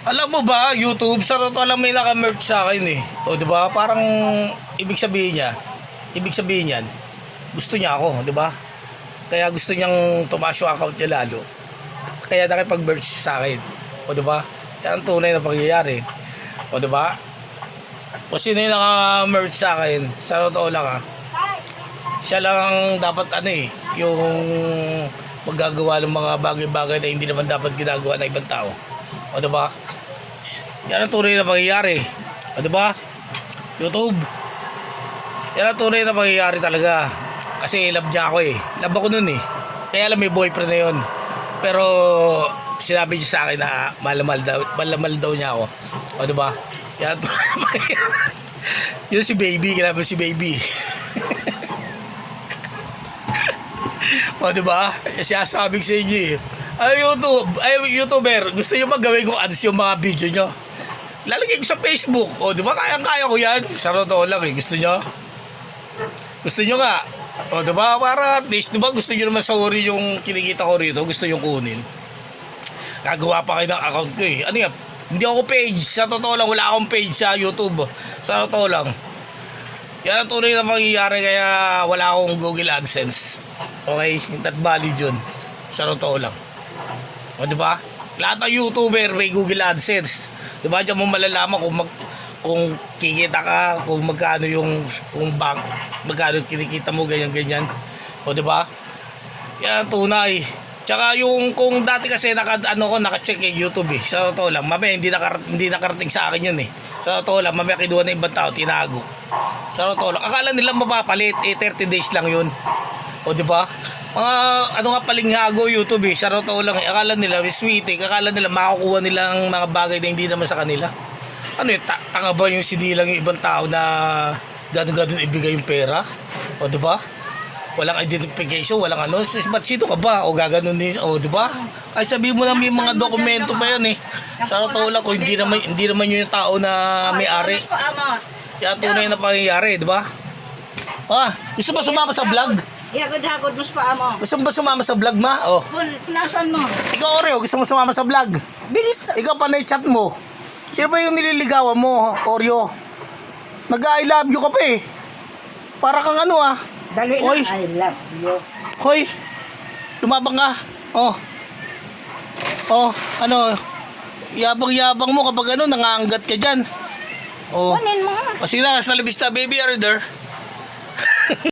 Alam mo ba, YouTube, sa totoo lang may naka-merch sa akin eh. O, di ba? Parang ibig sabihin yan, gusto niya ako, di ba? Kaya gusto niyang tumaas yung account niya lalo. Kaya nakipag-merch sa akin. O, di ba? Yan ang tunay na pangyayari. O, di ba? O sino yung naka-merch sa akin, sa totoo lang ha. Siya lang ang dapat yung maggagawa ng mga bagay-bagay na hindi naman dapat ginagawa ng ibang tao. O, di ba? Yan ang tunay na pangyayari. O, diba? YouTube. Yan ang tunay na pangyayari talaga. Kasi love niya ako eh. Love ako nun eh. Kaya alam may boyfriend na yun. Pero sinabi niya sa akin na malamal daw niya ako. O, diba? Yan ang tunay na pangyayari. Yun si baby. Kailangan si baby. O, diba? Siya sabi sa inyo eh. YouTuber, gusto nyo magawin kung ads yung mga video nyo? Lalagay ko sa Facebook. O, di ba? Kaya ko yan. Sa totoo lang eh. Gusto nyo? Gusto nyo nga? O, di ba? Para at least, di ba? Gusto nyo naman sorry yung kinikita ko rito. Gusto nyo kunin. Gagawa pa kayo ng account ko eh. Ano yan? Hindi ako page. Sa totoo lang, wala akong page sa YouTube. Sa totoo lang. Yan ang tunay na mangyayari. Kaya wala akong Google AdSense. Okay? Not valid yun. Sa totoo lang. O, diba? Lahat ng YouTuber may Google AdSense. Diba? Diyan mo malalaman kung kikita ka, kung magkano magkano kinikita mo, ganyan-ganyan. O, diba? Yan ang tunay. Tsaka yung kung dati kasi naka-check yung YouTube eh. Sa totoo lang, mamaya hindi nakarating sa akin yun eh. Sa totoo lang, mamaya kinuha na ibang tao, tinago. Sa totoo lang, akala nila mapapalit, 30 days lang yun. O, diba? Mga palinghago YouTube eh. Sa totoo lang, akala nila sweetie, akala nila makukuha nila ang mga bagay na hindi naman sa kanila. Ano yun, tanga ba yung sinilang yung ibang tao na gano'n ibigay yung pera? O, diba? Walang identification, walang ba't sino ka ba? O, gaganon din, o, diba? Ay, sabihin mo lang may mga dokumento pa yan eh. Sa totoo lang, kung hindi naman yung tao na may-ari. Yan tunay na pangyayari, diba? Gusto ba sumama sa vlog? Hagod mo pa mo. Gusto mo ba sumama sa vlog, ma? Oh. Nasaan mo? Ikaw, Oreo, gusto mo sumama sa vlog? Bilis. Ikaw pa na chat mo. Sino ba yung nililigawan mo, Oreo? Nag-I love you ka pa eh. Para kang Dali Hoy. na, I love you. Hoy, lumabang ka. Yabang-yabang mo kapag nangangat ka dyan. Kunin mo nga. Sige na, sa labista, baby, are you there?